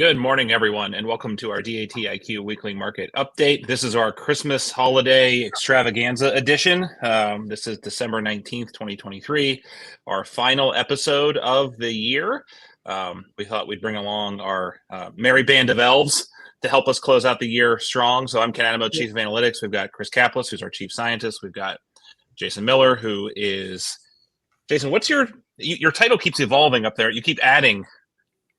Good morning, everyone, and welcome to our DAT IQ Weekly Market Update. This is our Christmas holiday extravaganza edition. This is December 19th, 2023, our final episode of the year. We thought we'd bring along our merry band of elves to help us close out the year strong. So I'm Ken Adamo, Chief of Analytics. We've got Chris Kaplis, who's our Chief Scientist. We've got Jason Miller, who is... Jason, what's your title keeps evolving up there. You keep adding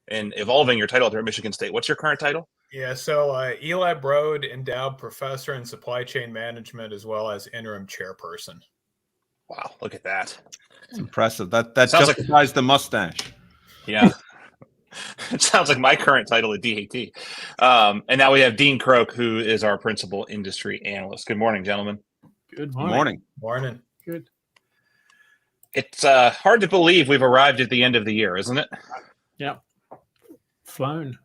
and evolving your title there at Michigan State. What's your current title? Yeah, so Eli Broad, endowed professor in supply chain management, as well as interim chairperson. Wow, look at that. It's impressive. That justifies the mustache. Yeah. It sounds like my current title at DAT. And now we have Dean Croak, who is our principal industry analyst. Good morning, gentlemen. Good morning. Morning. Good. It's hard to believe we've arrived at the end of the year, isn't it? Yeah. Flown.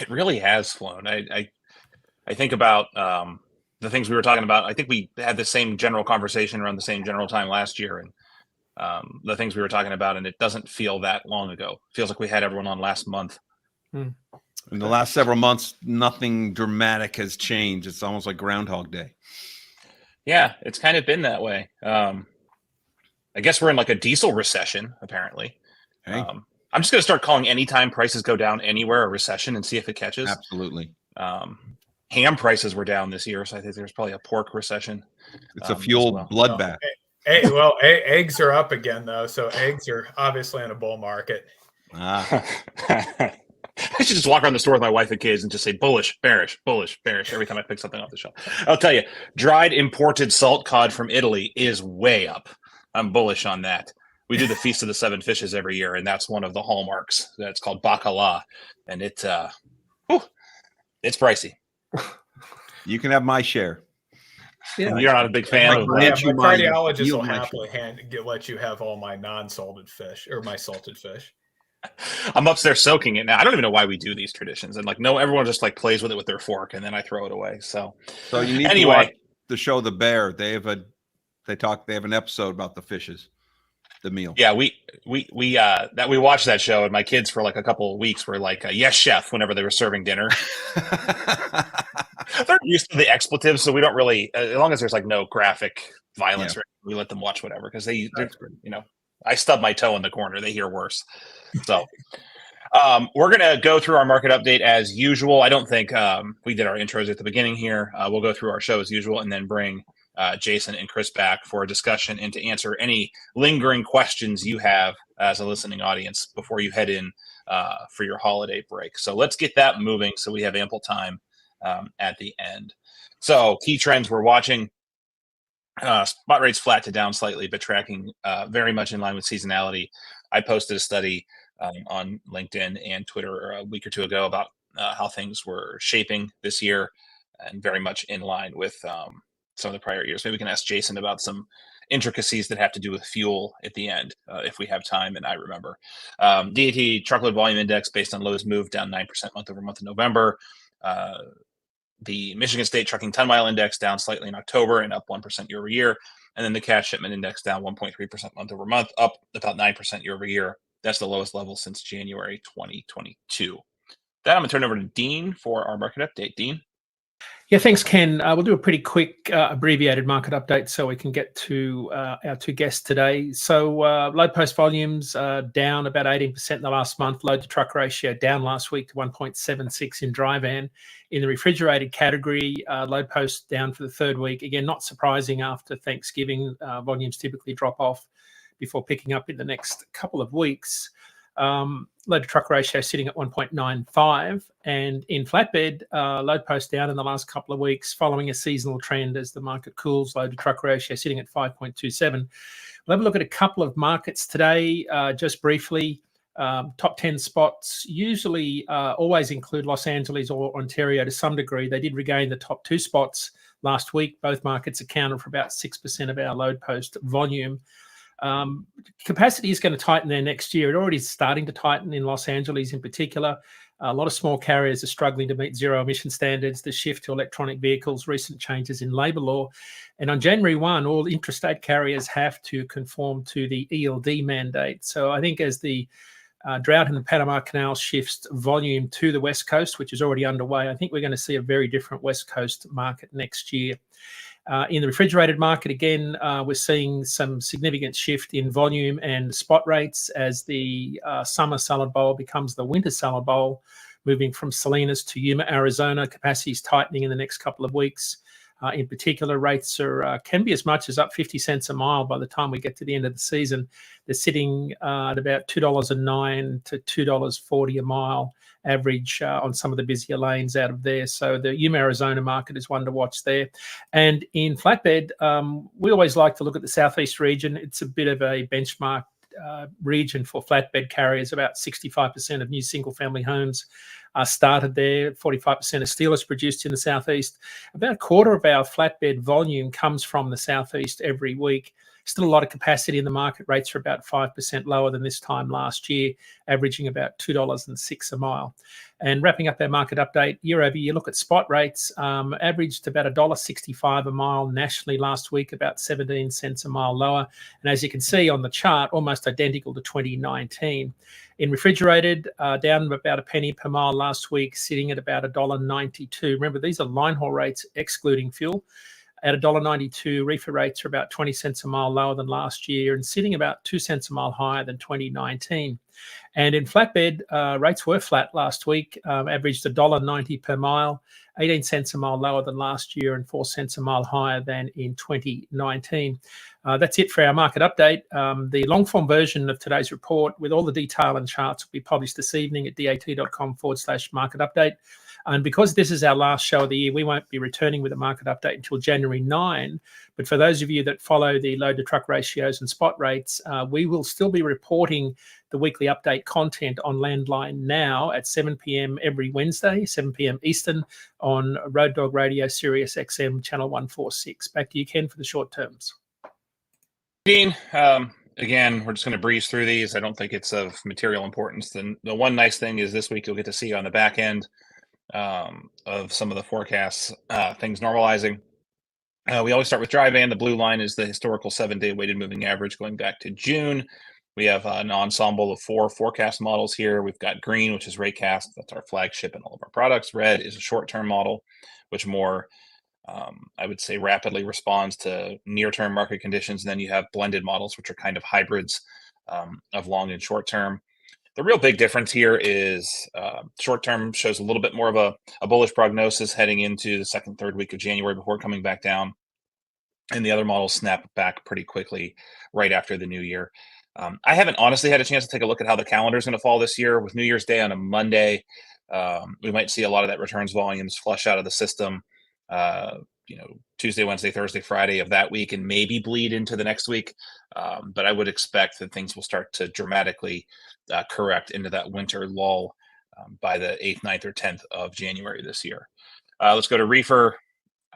It really has flown. I think about the things we were talking about. I think we had the same general conversation around the same general time last year, and the things we were talking about, and it doesn't feel that long ago. It feels like we had everyone on last month. In the last several months, nothing dramatic has changed. It's almost like Groundhog Day. Yeah, it's kind of been that way. I guess we're in like a diesel recession, apparently. Hey. I'm just going to start calling anytime prices go down anywhere a recession and see if it catches. Absolutely. Ham prices were down this year, so I think there's probably a pork recession. It's a fuel bloodbath. Eggs are up again, though, so eggs are obviously in a bull market. I should just walk around the store with my wife and kids and just say bullish, bearish, bullish, bearish every time I pick something off the shelf. I'll tell you, dried imported salt cod from Italy is way up. I'm bullish on that. We do the Feast of the Seven Fishes every year, and that's one of the hallmarks. That's called bacala, and it's pricey. You can have my share. Yeah, you're not a big fan. My cardiologist will happily let you have all my non-salted fish or my salted fish. I'm upstairs soaking it now. I don't even know why we do these traditions, and everyone just like plays with it with their fork, and then I throw it away. So you need to watch the show The Bear. They have an episode about the fishes. The meal. Yeah, we watched that show, and my kids for like a couple of weeks were like, "Yes, chef," whenever they were serving dinner. They're used to the expletives, so we don't really, as long as there's like no graphic violence, we let them watch whatever because I stub my toe in the corner, they hear worse. So we're gonna go through our market update as usual. I don't think we did our intros at the beginning here. We'll go through our show as usual, and then bring Jason and Chris back for a discussion and to answer any lingering questions you have as a listening audience before you head in for your holiday break. So let's get that moving so we have ample time at the end. So key trends we're watching. Spot rates flat to down slightly, but tracking very much in line with seasonality. I posted a study on LinkedIn and Twitter a week or two ago about how things were shaping this year, and very much in line with some of the prior years. Maybe we can ask Jason about some intricacies that have to do with fuel at the end, if we have time and I remember. DAT truckload volume index based on loads moved down 9% month over month in November. The Michigan State trucking ton mile index down slightly in October and up 1% year over year. And then the cash shipment index down 1.3% month over month, up about 9% year over year. That's the lowest level since January 2022. That I'm going to turn over to Dean for our market update. Dean? Yeah, thanks, Ken. We'll do a pretty quick abbreviated market update so we can get to our two guests today. So load post volumes down about 18% in the last month. Load to truck ratio down last week to 1.76 in dry van. In the refrigerated category, load post down for the third week. Again, not surprising after Thanksgiving. Volumes typically drop off before picking up in the next couple of weeks. Load to truck ratio sitting at 1.95, and in flatbed, load post down in the last couple of weeks following a seasonal trend as the market cools. Load to truck ratio sitting at 5.27. We'll have a look at a couple of markets today, just briefly. Top 10 spots usually always include Los Angeles or Ontario to some degree. They did regain the top 2 spots last week. Both markets accounted for about 6% of our load post volume. Capacity is going to tighten there next year. It already is starting to tighten in Los Angeles in particular. A lot of small carriers are struggling to meet zero emission standards, the shift to electronic vehicles, recent changes in labour law. And on January 1, all intrastate carriers have to conform to the ELD mandate. So I think as the Drought in the Panama Canal shifts volume to the West Coast, which is already underway. I think we're going to see a very different West Coast market next year. In the refrigerated market, again, we're seeing some significant shift in volume and spot rates as the summer salad bowl becomes the winter salad bowl, moving from Salinas to Yuma, Arizona. Capacity is tightening in the next couple of weeks. In particular, rates can be as much as up 50 cents a mile by the time we get to the end of the season. They're sitting at about $2.09 to $2.40 a mile average on some of the busier lanes out of there. So the Yuma, Arizona market is one to watch there. And in flatbed, we always like to look at the Southeast region. It's a bit of a benchmark region for flatbed carriers. About 65% of new single-family homes are started there. 45% of steel is produced in the Southeast. About a quarter of our flatbed volume comes from the Southeast every week. Still a lot of capacity in the market. Rates are about 5% lower than this time last year, averaging about $2.06 a mile. And wrapping up our market update, year over year, look at spot rates, averaged about $1.65 a mile nationally last week, about 17 cents a mile lower. And as you can see on the chart, almost identical to 2019. In refrigerated, down about a penny per mile last week, sitting at about $1.92. Remember, these are line haul rates excluding fuel. At $1.92, reefer rates are about 20 cents a mile lower than last year and sitting about 2 cents a mile higher than 2019. And in flatbed, rates were flat last week, averaged $1.90 per mile, 18 cents a mile lower than last year and 4 cents a mile higher than in 2019. That's it for our market update. The long form version of today's report with all the detail and charts will be published this evening at dat.com/market update. And because this is our last show of the year, we won't be returning with a market update until January 9. But for those of you that follow the load to truck ratios and spot rates, we will still be reporting the weekly update content on Landline Now at 7 p.m. every Wednesday, 7 p.m. Eastern on Road Dog Radio, Sirius XM, Channel 146. Back to you, Ken, for the short terms. Dean, again, we're just going to breeze through these. I don't think it's of material importance. The one nice thing is this week you'll get to see on the back end of some of the forecasts, things normalizing. We always start with dry van. The blue line is the historical 7-day weighted moving average going back to June. We have an ensemble of 4 forecast models here. We've got green, which is raycast. That's our flagship in all of our products. Red is a short-term model, which more, I would say, rapidly responds to near-term market conditions. And then you have blended models, which are kind of hybrids of long and short-term. The real big difference here is short-term shows a little bit more of a bullish prognosis heading into the second, third week of January before coming back down. And the other models snap back pretty quickly right after the new year. I haven't honestly had a chance to take a look at how the calendar is going to fall this year. With New Year's Day on a Monday, we might see a lot of that returns volumes flush out of the system. Tuesday, Wednesday, Thursday, Friday of that week, and maybe bleed into the next week. But I would expect that things will start to dramatically correct into that winter lull by the 8th, 9th, or 10th of January this year. Let's go to reefer.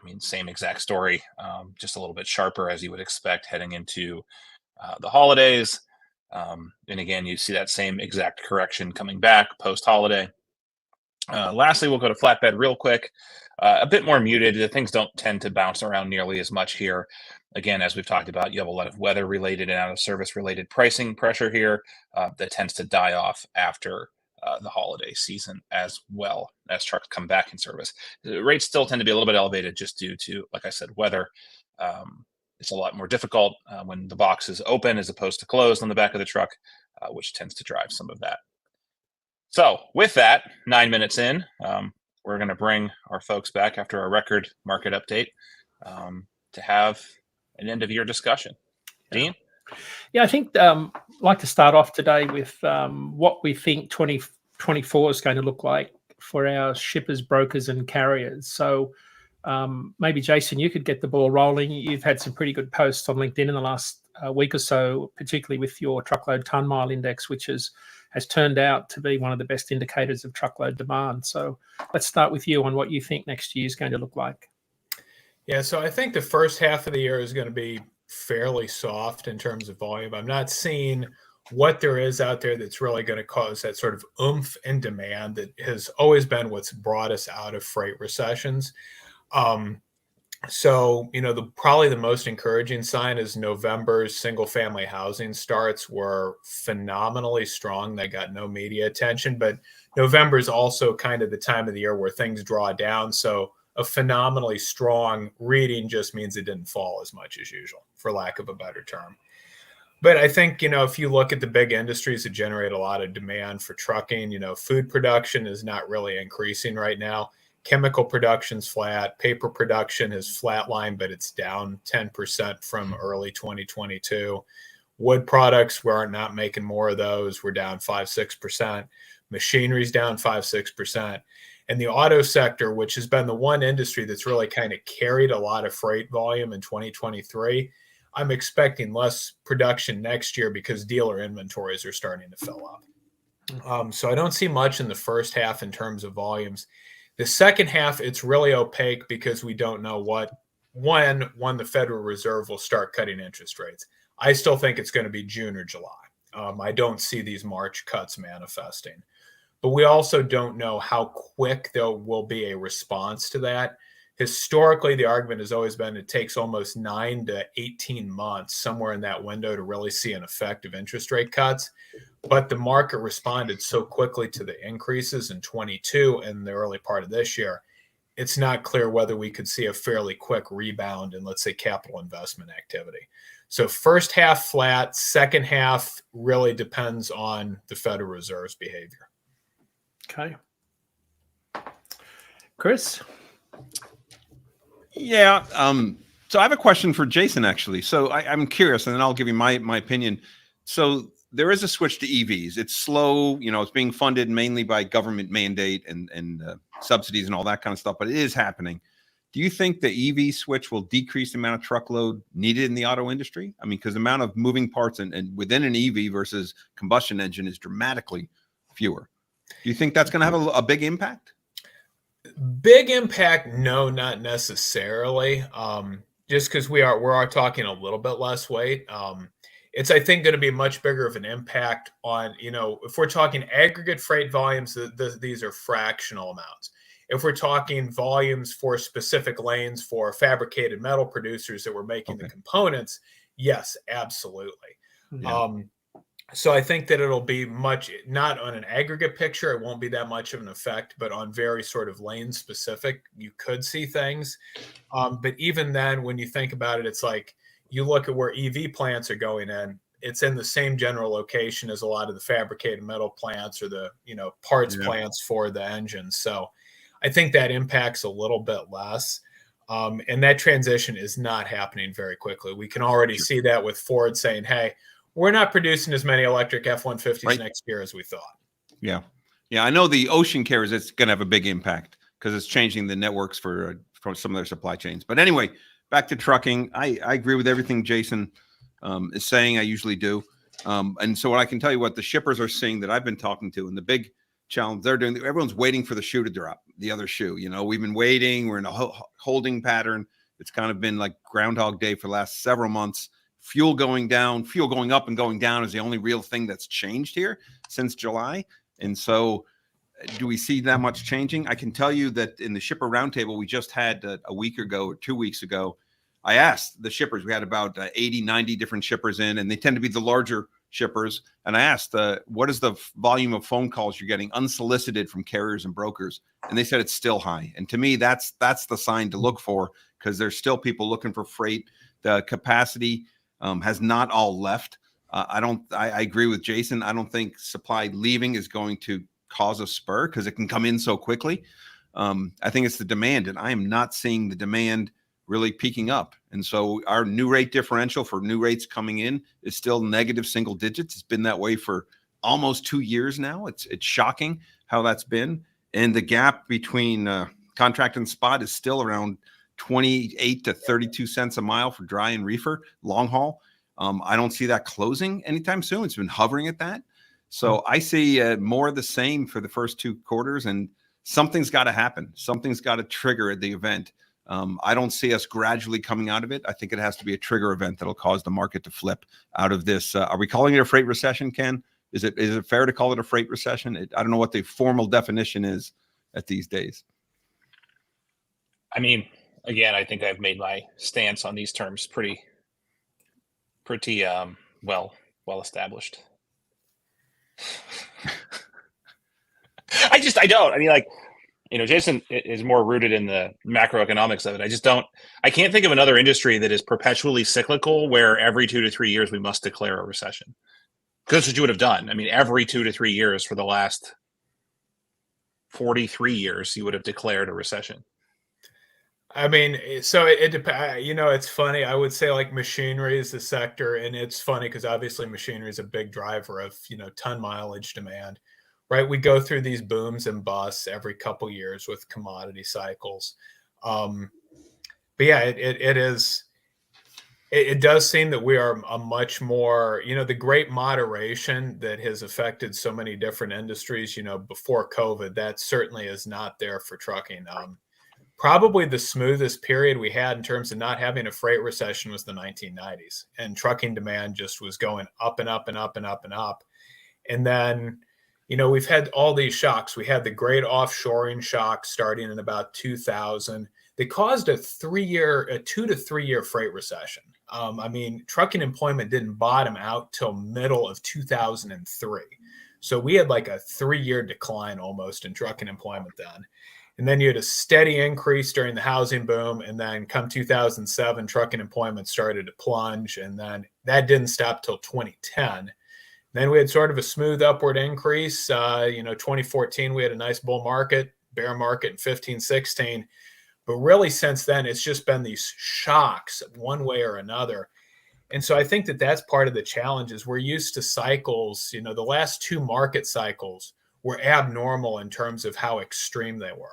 I mean, same exact story, just a little bit sharper as you would expect heading into the holidays. And again, you see that same exact correction coming back post-holiday. Lastly, we'll go to flatbed real quick. A bit more muted. Things don't tend to bounce around nearly as much here. Again, as we've talked about, you have a lot of weather-related and out-of-service-related pricing pressure here that tends to die off after the holiday season as well as trucks come back in service. The rates still tend to be a little bit elevated just due to, like I said, weather. It's a lot more difficult when the box is open as opposed to closed on the back of the truck, which tends to drive some of that. So with that, 9 minutes in, we're going to bring our folks back after our record market update to have an end of year discussion. Dean? Yeah, I think I'd like to start off today with what we think 2024 is going to look like for our shippers, brokers, and carriers. So maybe, Jason, you could get the ball rolling. You've had some pretty good posts on LinkedIn in the last week or so, particularly with your truckload ton mile index, which has turned out to be one of the best indicators of truckload demand. So let's start with you on what you think next year is going to look like. Yeah, so I think the first half of the year is going to be fairly soft in terms of volume. I'm not seeing what there is out there that's really going to cause that sort of oomph in demand that has always been what's brought us out of freight recessions. So, probably the most encouraging sign is November's single family housing starts were phenomenally strong. They got no media attention, but November is also kind of the time of the year where things draw down. So a phenomenally strong reading just means it didn't fall as much as usual, for lack of a better term. But I think, if you look at the big industries that generate a lot of demand for trucking, food production is not really increasing right now. Chemical production's flat. Paper production is flatlined, but it's down 10% from early 2022. Wood products, we're not making more of those. We're down 5-6%. Machinery's down 5-6%. And the auto sector, which has been the one industry that's really kind of carried a lot of freight volume in 2023, I'm expecting less production next year because dealer inventories are starting to fill up. So I don't see much in the first half in terms of volumes. The second half, it's really opaque because we don't know when the Federal Reserve will start cutting interest rates. I still think it's going to be June or July. I don't see these March cuts manifesting. But we also don't know how quick there will be a response to that. Historically, the argument has always been it takes almost 9 to 18 months, somewhere in that window, to really see an effect of interest rate cuts. But the market responded so quickly to the increases in 22 and the early part of this year, it's not clear whether we could see a fairly quick rebound in, let's say, capital investment activity. So first half flat, second half really depends on the Federal Reserve's behavior. Okay. Chris? Yeah. So I have a question for Jason, actually. So I'm curious, and then I'll give you my opinion. So there is a switch to EVs. It's slow. It's being funded mainly by government mandate and subsidies and all that kind of stuff, but it is happening. Do you think the EV switch will decrease the amount of truckload needed in the auto industry? I mean, because the amount of moving parts and within an EV versus combustion engine is dramatically fewer. Do you think that's going to have a big impact? Big impact? No, not necessarily. Just because we are talking a little bit less weight. It's, I think, going to be much bigger of an impact on, if we're talking aggregate freight volumes, these are fractional amounts. If we're talking volumes for specific lanes for fabricated metal producers that were making the components, yes, absolutely. Yeah. So I think that it'll be much, not on an aggregate picture, it won't be that much of an effect, but on very sort of lane specific, you could see things. But even then, when you think about it, it's like you look at where EV plants are going in, it's in the same general location as a lot of the fabricated metal plants or the, parts plants for the engines. So I think that impacts a little bit less. And that transition is not happening very quickly. We can already see that with Ford saying, hey, we're not producing as many electric F-150s next year as we thought. Yeah. Yeah. I know the ocean carriers, it's going to have a big impact because it's changing the networks for some of their supply chains. But anyway, back to trucking. I agree with everything Jason is saying. I usually do. And so what I can tell you what the shippers are seeing that I've been talking to, and the big challenge they're doing, everyone's waiting for the shoe to drop, the other shoe. We've been waiting. We're in a holding pattern. It's kind of been like Groundhog Day for the last several months. Fuel going down, fuel going up and going down is the only real thing that's changed here since July. And so do we see that much changing? I can tell you that in the shipper roundtable we just had a week ago or 2 weeks ago, I asked the shippers, we had about 80, 90 different shippers in, and they tend to be the larger shippers. And I asked, what is the volume of phone calls you're getting unsolicited from carriers and brokers? And they said it's still high. And to me, that's the sign to look for, because there's still people looking for freight. The capacity has not all left. I agree with Jason. I don't think supply leaving is going to cause a spur because it can come in so quickly. I think it's the demand, and I am not seeing the demand really peaking up. And so our new rate differential for new rates coming in is still negative single digits. It's been that way for almost 2 years now. It's shocking how that's been. And the gap between contract and spot is still around 28 to 32 cents a mile for dry and reefer long haul. I don't see that closing anytime soon. It's been hovering at that. So I see more of the same for the first 2 quarters, and something's got to happen. Something's got to trigger the event. I don't see us gradually coming out of it. I think it has to be a trigger event that'll cause the market to flip out of this. Are we calling it a freight recession, Ken? Is it fair to call it a freight recession? I don't know what the formal definition is at these days. I mean, again, I think I've made my stance on these terms pretty well established. I don't. I mean, like, Jason is more rooted in the macroeconomics of it. I can't think of another industry that is perpetually cyclical where every 2 to 3 years we must declare a recession. Because that's what you would have done. I mean, every 2 to 3 years for the last 43 years, you would have declared a recession. I mean, so it depends. It's funny. I would say like machinery is the sector, and it's funny because obviously machinery is a big driver of ton mileage demand, right? We go through these booms and busts every couple years with commodity cycles, but yeah, it does seem that we are a much more the great moderation that has affected so many different industries. Before COVID, that certainly is not there for trucking. Probably the smoothest period we had in terms of not having a freight recession was the 1990s, and trucking demand just was going up and up and up and up and up. And then, we've had all these shocks. We had the great offshoring shock starting in about 2000. They caused a 2 to 3 year freight recession. I mean, trucking employment didn't bottom out till middle of 2003. So we had like a 3-year decline almost in trucking employment then. And then you had a steady increase during the housing boom. And then come 2007, trucking employment started to plunge. And then that didn't stop till 2010. Then we had sort of a smooth upward increase. 2014, we had a nice bull market, bear market in 15, 16. But really since then, it's just been these shocks one way or another. And so I think that that's part of the challenge is we're used to cycles. The last 2 market cycles were abnormal in terms of how extreme they were.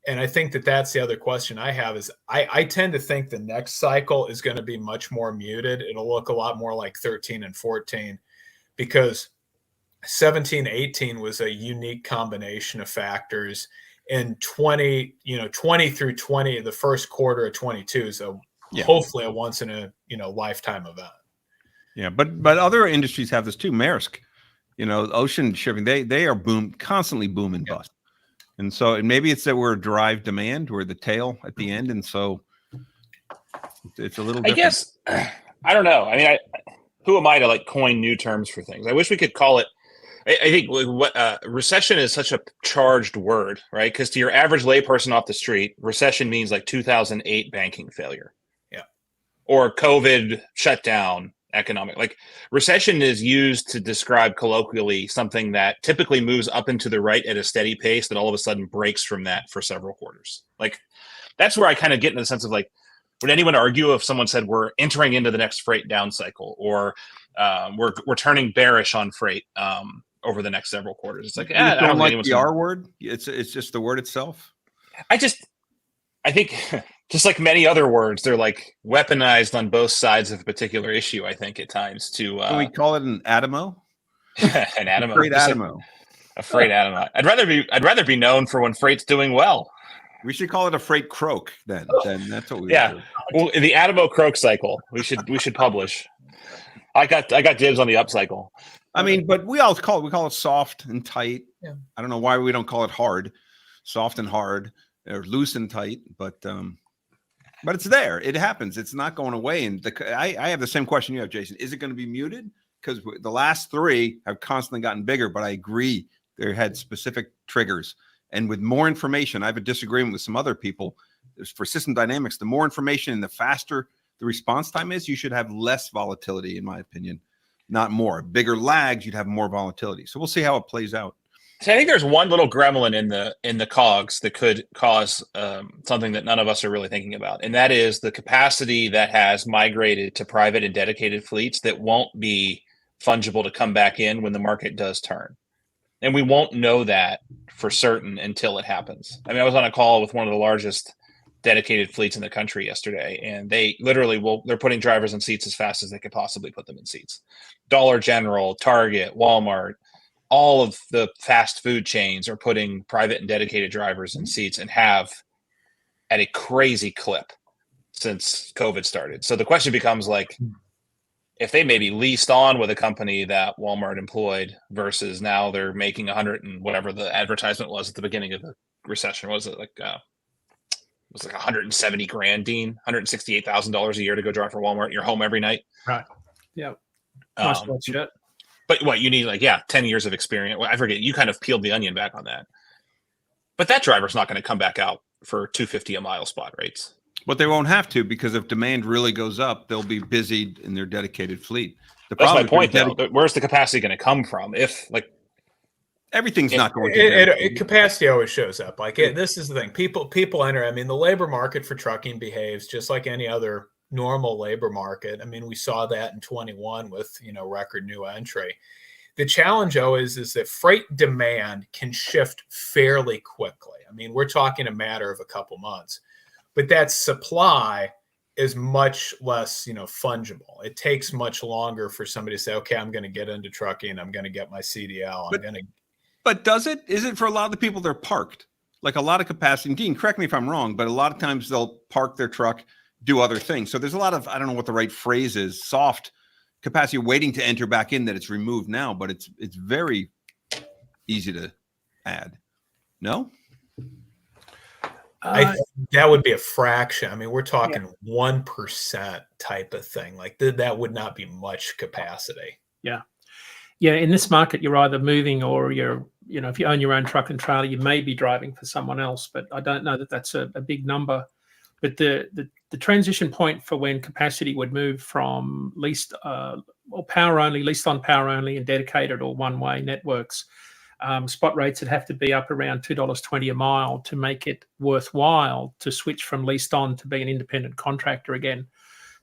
And I think that that's the other question I have is I tend to think the next cycle is going to be much more muted. It'll look a lot more like 13 and 14 because 17, 18 was a unique combination of factors. And 20 through 20, the first quarter of 22 is hopefully a once in a lifetime event. Yeah, but other industries have this too. Maersk, ocean shipping, they are constantly boom and bust. And so maybe it's that we're drive demand, we're the tail at the end. And so it's a little different. I guess, I don't know. I mean, who am I to like coin new terms for things? I wish we could call it. I think recession is such a charged word, right? Because to your average layperson off the street, recession means like 2008 banking failure. Yeah. Or COVID shutdown. Economic, like recession is used to describe colloquially something that typically moves up and to the right at a steady pace that all of a sudden breaks from that for several quarters. Like that's where I kind of get in the sense of like, would anyone argue if someone said we're entering into the next freight down cycle or we're turning bearish on freight over the next several quarters? It's like, I don't like the R word. It's just the word itself. I think just like many other words, they're like weaponized on both sides of a particular issue. I think at times to can we call it an Adamo? An Adamo, freight Adamo, a freight Adamo. I'd rather be known for when freight's doing well. We should call it a freight croak then. Then that's what we. Yeah, well, the Adamo croak cycle. We should publish. I got dibs on the upcycle. I mean, but we call it soft and tight. Yeah. I don't know why we don't call it hard, soft and hard, or loose and tight, but it's there. It happens. It's not going away. And I have the same question you have, Jason. Is it going to be muted? Because the last 3 have constantly gotten bigger, but I agree they had specific triggers. And with more information, I have a disagreement with some other people. For system dynamics, the more information and the faster the response time is, you should have less volatility, in my opinion, not more. Bigger lags, you'd have more volatility. So we'll see how it plays out. So I think there's one little gremlin in the cogs that could cause something that none of us are really thinking about, and that is the capacity that has migrated to private and dedicated fleets that won't be fungible to come back in when the market does turn. And we won't know that for certain until it happens. I mean, I was on a call with one of the largest dedicated fleets in the country yesterday, and they literally they're putting drivers in seats as fast as they could possibly put them in seats. Dollar General, Target, Walmart, all of the fast food chains are putting private and dedicated drivers in seats and have at a crazy clip since COVID started. So the question becomes like, if they maybe leased on with a company that Walmart employed versus now they're making 100 and whatever the advertisement was at the beginning of the recession, was it like was like 170 grand, Dean, $168,000 a year to go drive for Walmart. You're home every night. Right. Yeah. Nice white shirt. But what you need, like, 10 years of experience. Well, I forget, you kind of peeled the onion back on that. But that driver's not going to come back out for $250 a mile spot rates. But they won't have to, because if demand really goes up, they'll be busy in their dedicated fleet. That's my point, though. Where's the capacity going to come from? If, like, everything's not going to capacity always shows up. Like, this is the thing. People enter. I mean, the labor market for trucking behaves just like any other normal labor market. I mean, we saw that in 21 with, record new entry. The challenge always is that freight demand can shift fairly quickly. I mean, we're talking a matter of a couple months, but that supply is much less, fungible. It takes much longer for somebody to say, okay, I'm going to get into trucking. I'm going to get my CDL. But does it? Is it for a lot of the people they're parked? Like a lot of capacity. Dean, correct me if I'm wrong, but a lot of times they'll park their truck, do other things. So there's a lot of, I don't know what the right phrase is, soft capacity waiting to enter back in that it's removed now, but it's very easy to add. No? I think that would be a fraction. I mean, we're talking 1% type of thing. Like that would not be much capacity. Yeah. Yeah. In this market, you're either moving or you're, if you own your own truck and trailer, you may be driving for someone else, but I don't know that that's a big number. But the transition point for when capacity would move from leased or power only, leased on power only and dedicated or one-way networks, spot rates would have to be up around $2.20 a mile to make it worthwhile to switch from leased on to be an independent contractor again.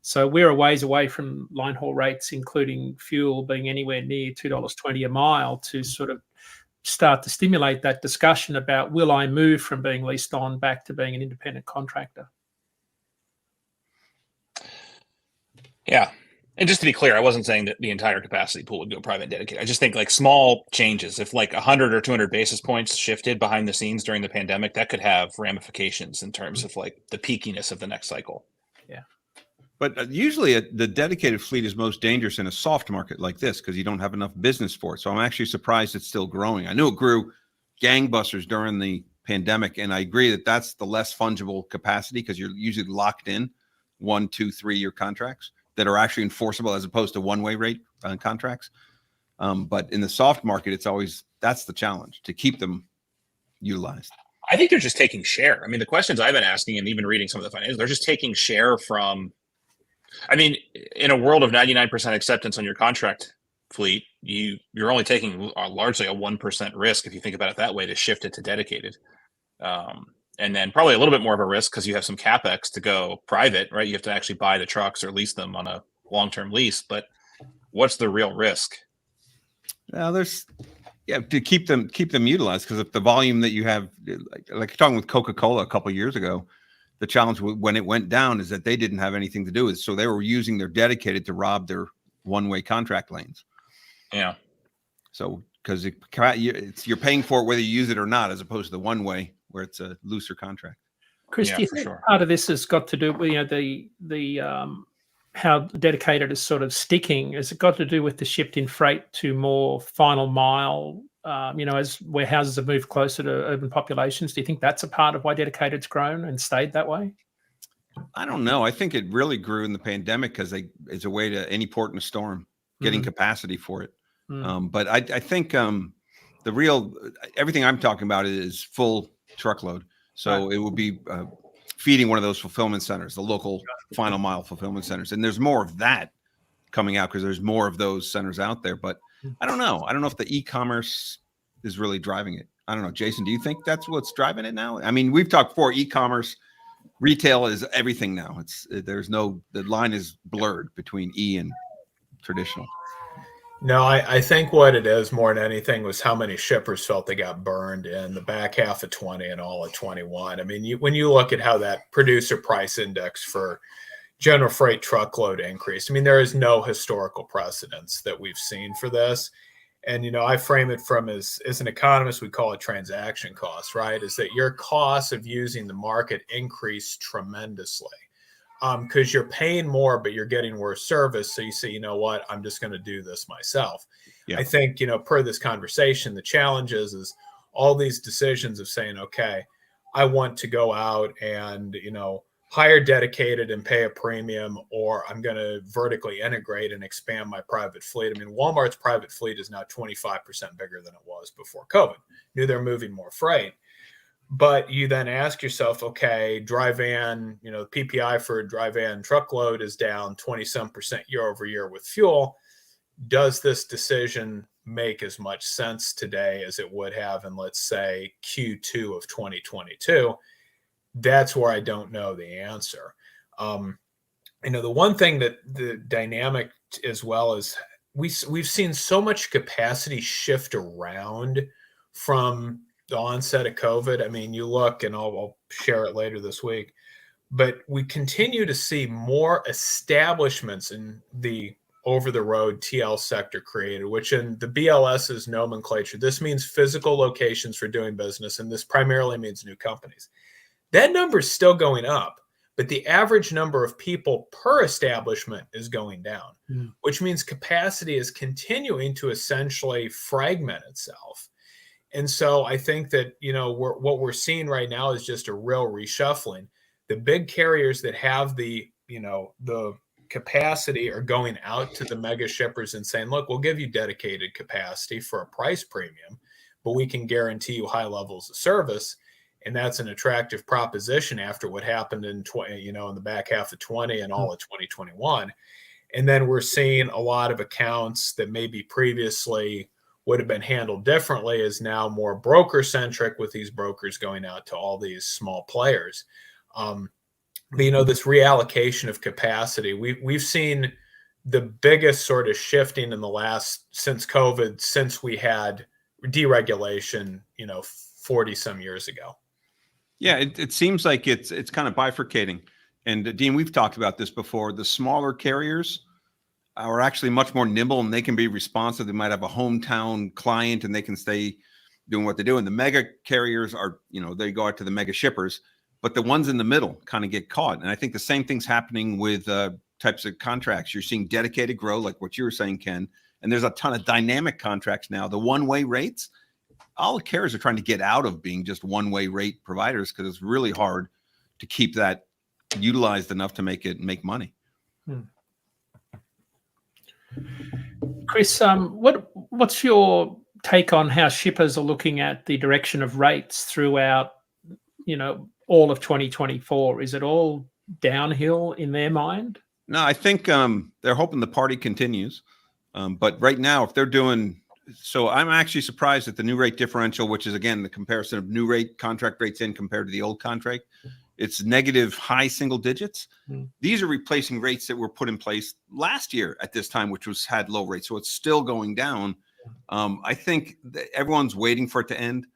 So we're a ways away from line haul rates, including fuel, being anywhere near $2.20 a mile to sort of start to stimulate that discussion about, will I move from being leased on back to being an independent contractor? Yeah. And just to be clear, I wasn't saying that the entire capacity pool would go private and dedicated. I just think like small changes, if like 100 or 200 basis points shifted behind the scenes during the pandemic, that could have ramifications in terms of like the peakiness of the next cycle. Yeah. But usually the dedicated fleet is most dangerous in a soft market like this because you don't have enough business for it. So I'm actually surprised it's still growing. I knew it grew gangbusters during the pandemic, and I agree that that's the less fungible capacity because you're usually locked in 1, 2, 3 year contracts that are actually enforceable as opposed to one-way rate contracts. But in the soft market, it's always, that's the challenge, to keep them utilized. I think they're just taking share. I mean, the questions I've been asking and even reading some of the financials, they're just taking share from, I mean, in a world of 99% acceptance on your contract fleet, you're only taking largely a 1% risk, if you think about it that way, to shift it to dedicated. And then probably a little bit more of a risk because you have some CapEx to go private, right? You have to actually buy the trucks or lease them on a long-term lease. But what's the real risk? Well, to keep them utilized, because if the volume that you have, like talking with Coca-Cola a couple of years ago, the challenge when it went down is that they didn't have anything to do with it. So they were using their dedicated to rob their one-way contract lanes. Yeah. So because you're paying for it whether you use it or not, as opposed to the one-way where it's a looser contract. Chris, do you think part of this has got to do with the how dedicated is sort of sticking? Has it got to do with the shift in freight to more final mile? As warehouses have moved closer to urban populations, do you think that's a part of why dedicated's grown and stayed that way? I don't know. I think it really grew in the pandemic because it's a way to any port in a storm, getting capacity for it. But I think everything I'm talking about is full truckload. So it will be feeding one of those fulfillment centers, the local final mile fulfillment centers. And there's more of that coming out because there's more of those centers out there. But I don't know. I don't know if the e-commerce is really driving it. I don't know. Jason, do you think that's what's driving it now? I mean, we've talked before, e-commerce, retail is everything now. The line is blurred between e and traditional. No, I think what it is more than anything was how many shippers felt they got burned in the back half of 20 and all of 21. I mean, when you look at how that producer price index for general freight truckload increased, I mean, there is no historical precedence that we've seen for this. And, I frame it from as an economist, we call it transaction costs, right? Is that your costs of using the market increase tremendously. Because you're paying more, but you're getting worse service. So you say, you know what, I'm just going to do this myself. Yeah. I think, per this conversation, the challenge is all these decisions of saying, okay, I want to go out and, hire dedicated and pay a premium, or I'm going to vertically integrate and expand my private fleet. I mean, Walmart's private fleet is now 25% bigger than it was before COVID. Knew they're moving more freight. But you then ask yourself, okay, dry van, the PPI for dry van truckload is down 20-some% year over year with fuel. Does this decision make as much sense today as it would have in, let's say, Q2 of 2022? That's where I don't know the answer. The one thing that the dynamic as well is we've seen so much capacity shift around from the onset of COVID. I mean, you look, and I'll share it later this week, but we continue to see more establishments in the over-the-road TL sector created, which in the BLS's nomenclature, this means physical locations for doing business, and this primarily means new companies. That number is still going up, but the average number of people per establishment is going down, which means capacity is continuing to essentially fragment itself. And so I think that, what we're seeing right now is just a real reshuffling. The big carriers that have the capacity are going out to the mega shippers and saying, look, we'll give you dedicated capacity for a price premium, but we can guarantee you high levels of service. And that's an attractive proposition after what happened in the back half of 20 and all of 2021. And then we're seeing a lot of accounts that maybe previously would have been handled differently is now more broker centric, with these brokers going out to all these small players. But this reallocation of capacity, we've seen the biggest sort of shifting in the since COVID, since we had deregulation, 40 some years ago. Yeah, it seems like it's kind of bifurcating. And Dean, we've talked about this before. The smaller carriers are actually much more nimble, and they can be responsive. They might have a hometown client and they can stay doing what they do. And the mega carriers are, they go out to the mega shippers, but the ones in the middle kind of get caught. And I think the same thing's happening with types of contracts. You're seeing dedicated grow, like what you were saying, Ken, and there's a ton of dynamic contracts now. The one-way rates, all the carriers are trying to get out of being just one-way rate providers, because it's really hard to keep that utilized enough to make money. Chris, what's your take on how shippers are looking at the direction of rates throughout, all of 2024? Is it all downhill in their mind? No, I think they're hoping the party continues. But right now, if they're doing so, I'm actually surprised at the new rate differential, which is, again, the comparison of new rate contract rates in compared to the old contract. It's negative high single digits. These are replacing rates that were put in place last year at this time, which had low rates. So it's still going down. I think that everyone's waiting for it to end,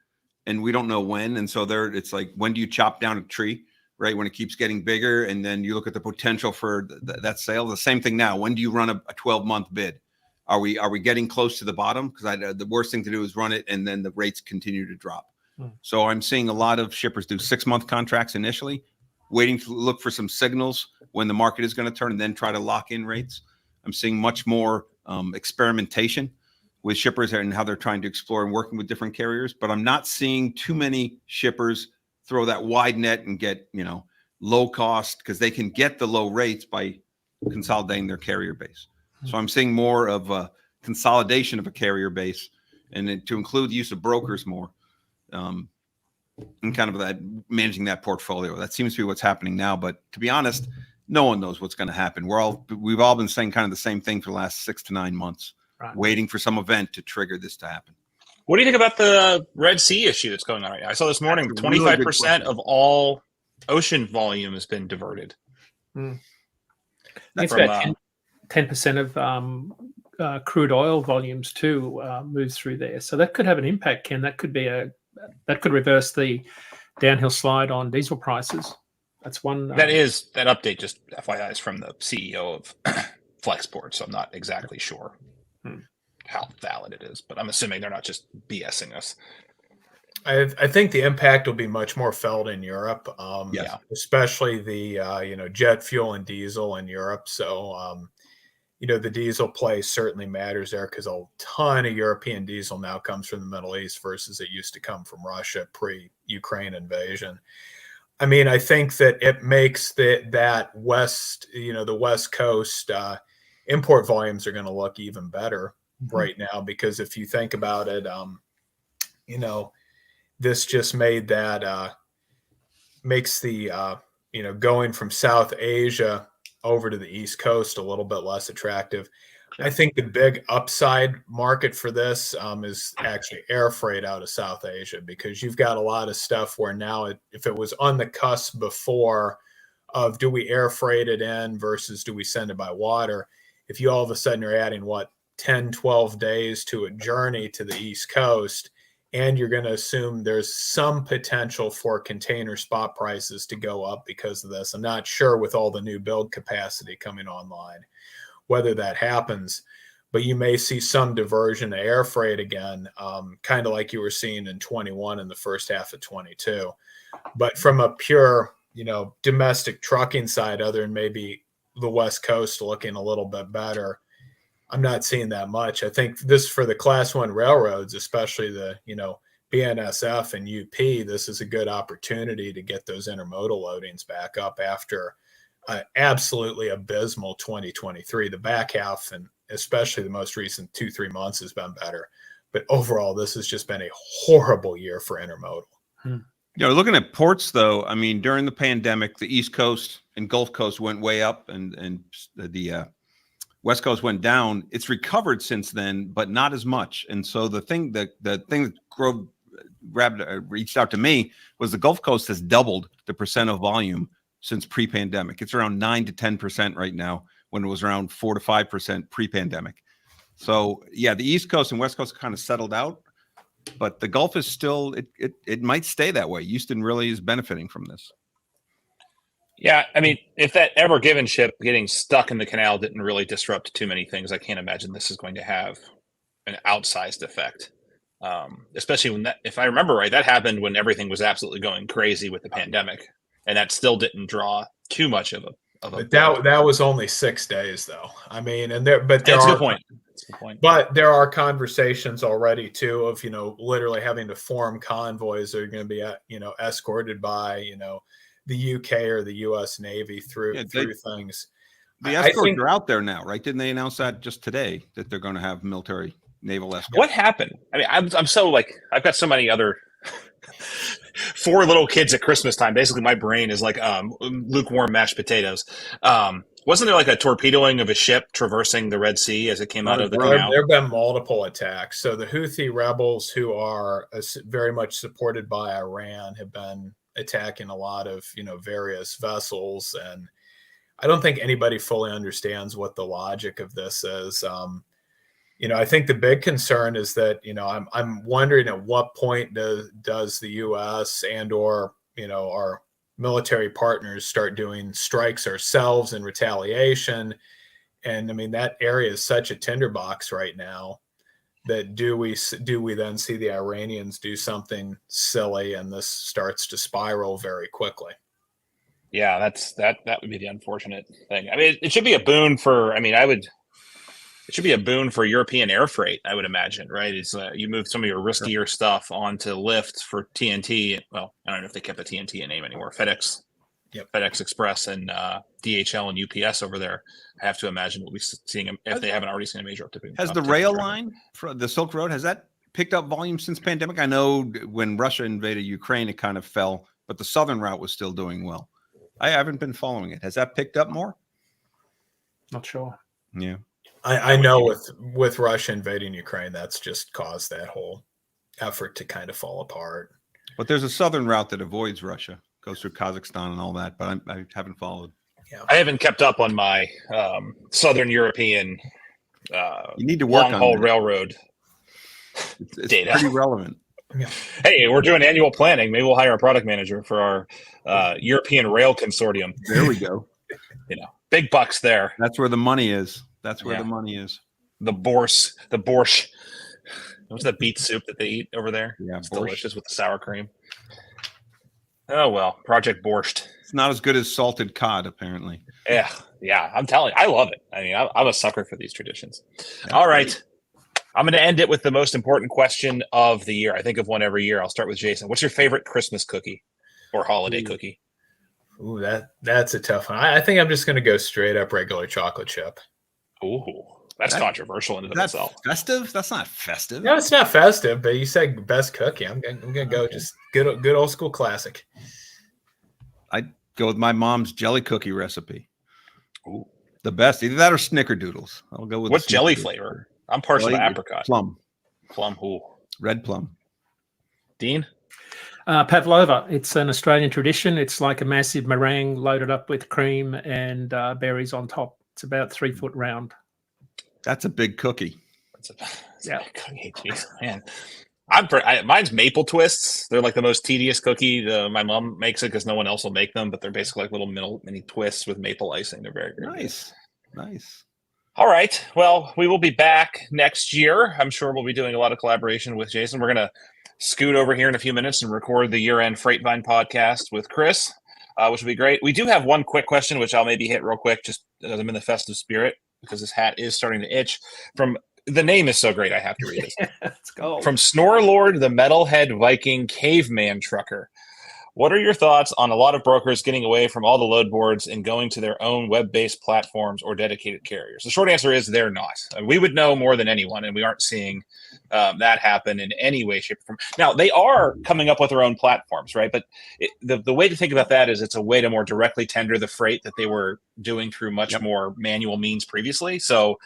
and we don't know when. And so it's like, when do you chop down a tree, right? When it keeps getting bigger, and then you look at the potential for that sale. The same thing now. When do you run a 12-month bid? Are we getting close to the bottom? Because the worst thing to do is run it, and then the rates continue to drop. So I'm seeing a lot of shippers do 6-month contracts initially, waiting to look for some signals when the market is going to turn, and then try to lock in rates. I'm seeing much more experimentation with shippers and how they're trying to explore and working with different carriers. But I'm not seeing too many shippers throw that wide net and get, low cost, because they can get the low rates by consolidating their carrier base. So I'm seeing more of a consolidation of a carrier base, and to include the use of brokers more, and kind of that managing that portfolio. That seems to be what's happening now. But to be honest, no one knows what's going to happen. We've all been saying kind of the same thing for the last 6 to 9 months, right, waiting for some event to trigger this to happen. What do you think about the Red Sea issue that's going on right now? I saw this morning 25% of all ocean volume has been diverted. It's about 10% of crude oil volumes too moves through there. So that could have an impact, Ken. That could reverse the downhill slide on diesel prices. That's one. That update, just FYI, is from the CEO of Flexport, so I'm not exactly sure how valid it is, but I'm assuming they're not just BSing us. I think the impact will be much more felt in Europe, Yeah, especially the jet fuel and diesel in Europe. So the diesel play certainly matters there because a ton of European diesel now comes from the Middle East versus it used to come from Russia pre-Ukraine invasion. I mean, I think that it makes that West, the West Coast import volumes are going to look even better right now, because if you think about it, this just made that makes the going from South Asia over to the East Coast a little bit less attractive. Sure. I think the big upside market for this is actually air freight out of South Asia, because you've got a lot of stuff where now if it was on the cusp before of do we air freight it in versus do we send it by water, if you all of a sudden are adding 10, 12 days to a journey to the East Coast, and you're going to assume there's some potential for container spot prices to go up because of this. I'm not sure with all the new build capacity coming online whether that happens, but you may see some diversion to air freight again, kind of like you were seeing in 21 and the first half of 22. But from a pure, domestic trucking side, other than maybe the West Coast looking a little bit better, I'm not seeing that much. I think this for the Class 1 railroads, especially the, BNSF and UP, this is a good opportunity to get those intermodal loadings back up after absolutely abysmal 2023. The back half, and especially the most recent 2-3 months, has been better. But overall, this has just been a horrible year for intermodal. Looking at ports, though, I mean, during the pandemic, the East Coast and Gulf Coast went way up, and the West Coast went down. It's recovered since then, but not as much. And so the thing that reached out to me was the Gulf Coast has doubled the percent of volume since pre-pandemic. It's around 9 to 10% right now, when it was around 4 to 5% pre-pandemic. So yeah, the East Coast and West Coast kind of settled out, but the Gulf is still, it might stay that way. Houston really is benefiting from this. Yeah, I mean, if that Ever Given ship getting stuck in the canal didn't really disrupt too many things, I can't imagine this is going to have an outsized effect. Especially when if I remember right, that happened when everything was absolutely going crazy with the pandemic, and that still didn't draw too much of a. But that was only 6 days, though. I mean, that's a good point. But there are conversations already too of literally having to form convoys that are going to be escorted by the UK or the US Navy through things. The escorts are out there now, right? Didn't they announce that just today that they're going to have military naval escorts? What happened? I mean, I'm so I've got so many other 4 little kids at Christmas time. Basically, my brain is like lukewarm mashed potatoes. Wasn't there a torpedoing of a ship traversing the Red Sea as it came out of the canal? There have been multiple attacks. So the Houthi rebels, who are very much supported by Iran, have been attacking a lot of various vessels, and I don't think anybody fully understands what the logic of this is. I think the big concern is that I'm wondering at what point does the U.S. and or our military partners start doing strikes ourselves in retaliation. And I mean, that area is such a tinderbox right now that do we then see the Iranians do something silly and this starts to spiral very quickly? Yeah, that would be the unfortunate thing. I mean, it should be a boon for, it should be a boon for European air freight, I would imagine, right? It's you move some of your riskier stuff onto Lyft for TNT. Well, I don't know if they kept the TNT name anymore. FedEx, FedEx Express, and DHL and UPS over there. I have to imagine we'll be seeing them if they haven't already seen a major uptick. Has the rail line for the Silk Road, has that picked up volume since pandemic? I know when Russia invaded Ukraine, it kind of fell, but the southern route was still doing well. I haven't been following it. Has that picked up more? Not sure. Yeah. I know with Russia invading Ukraine, that's just caused that whole effort to kind of fall apart. But there's a southern route that avoids Russia, goes through Kazakhstan and all that, but I haven't followed. Yeah. I haven't kept up on my Southern European you need to work on long-haul railroad it's data. Pretty relevant. Yeah. Hey, we're doing annual planning. Maybe we'll hire a product manager for our European Rail Consortium. There we go. Big bucks there. That's where the money is. That's where the money is. The borscht. What's that beet soup that they eat over there? Yeah, it's delicious with the sour cream. Oh well, Project Borscht. It's not as good as salted cod, apparently. Yeah. I'm telling you, I love it. I mean, I'm a sucker for these traditions. That's All right. great. I'm going to end it with the most important question of the year. I think of one every year. I'll start with Jason. What's your favorite Christmas cookie or holiday cookie? Ooh, that's a tough one. I think I'm just going to go straight up regular chocolate chip. Ooh, that's controversial in and of That's itself. festive? That's not festive. No, it's not festive, but you said best cookie. I'm gonna go just good old school classic. I'd go with my mom's jelly cookie recipe. Ooh. The best. Either that or snickerdoodles. I'll go with what jelly snickerdoodles. flavor? I'm partial to apricot. Plum. Ooh. Red plum. Dean? Pavlova. It's an Australian tradition. It's like a massive meringue loaded up with cream and berries on top. It's about 3 foot round. That's a big cookie. That's a big cookie. Jeez, man. Mine's maple twists. They're like the most tedious cookie. My mom makes it because no one else will make them, but they're basically like little mini twists with maple icing. They're very, very nice. Nice. All right. Well, we will be back next year. I'm sure we'll be doing a lot of collaboration with Jason. We're going to scoot over here in a few minutes and record the year-end Freightvine podcast with Chris, which will be great. We do have one quick question, which I'll maybe hit real quick, just as I'm in the festive spirit, because this hat is starting to itch. The name is so great, I have to read this. Let's go. From Snorlord, the Metalhead Viking Caveman Trucker. What are your thoughts on a lot of brokers getting away from all the load boards and going to their own web-based platforms or dedicated carriers? The short answer is they're not. We would know more than anyone, and we aren't seeing that happen in any way, shape, or form. Now, they are coming up with their own platforms, right? But the way to think about that is it's a way to more directly tender the freight that they were doing through much more manual means previously. So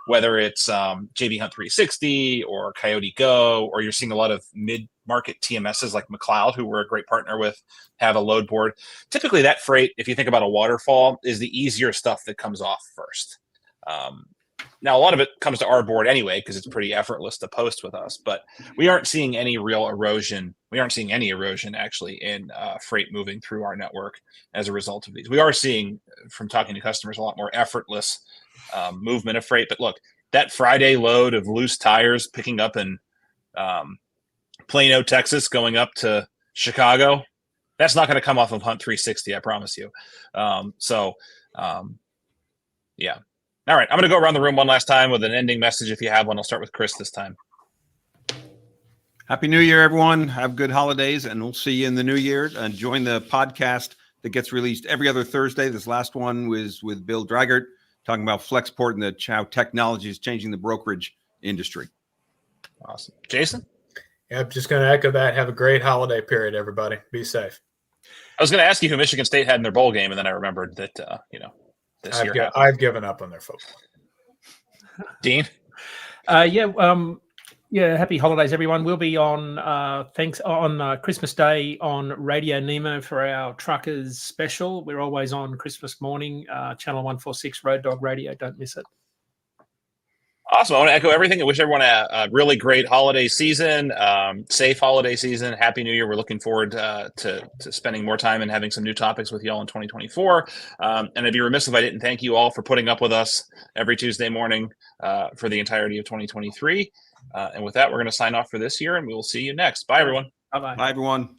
whether it's JB Hunt 360 or Coyote Go, or you're seeing a lot of mid-market TMSs like McLeod, who we're a great partner with, have a load board. Typically that freight, if you think about a waterfall, is the easier stuff that comes off first. Now, a lot of it comes to our board anyway, because it's pretty effortless to post with us, but we aren't seeing any real erosion. We aren't seeing any erosion actually in freight moving through our network as a result of these. We are seeing, from talking to customers, a lot more effortless movement of freight. But look, that Friday load of loose tires picking up in Plano, Texas, going up to Chicago, that's not going to come off of Hunt 360, I promise you. Yeah. All right, I'm going to go around the room one last time with an ending message if you have one. I'll start with Chris this time. Happy New Year, everyone. Have good holidays, and we'll see you in the new year. And join the podcast that gets released every other Thursday. This last one was with Bill Draggart, talking about Flexport and how technology is changing the brokerage industry. Awesome. Jason? Yeah, I'm just going to echo that. Have a great holiday period, everybody. Be safe. I was going to ask you who Michigan State had in their bowl game, and then I remembered that, this year I've given up on their football. Dean? Happy holidays, everyone. We'll be on Christmas Day on Radio Nemo for our Truckers special. We're always on Christmas morning, Channel 146 Road Dog Radio. Don't miss it. Awesome. I want to echo everything. I wish everyone a really great holiday season, safe holiday season. Happy New Year. We're looking forward to spending more time and having some new topics with y'all in 2024. And I'd be remiss if I didn't thank you all for putting up with us every Tuesday morning for the entirety of 2023. And with that, we're going to sign off for this year, and we will see you next. Bye, everyone. Bye-bye. Bye, everyone.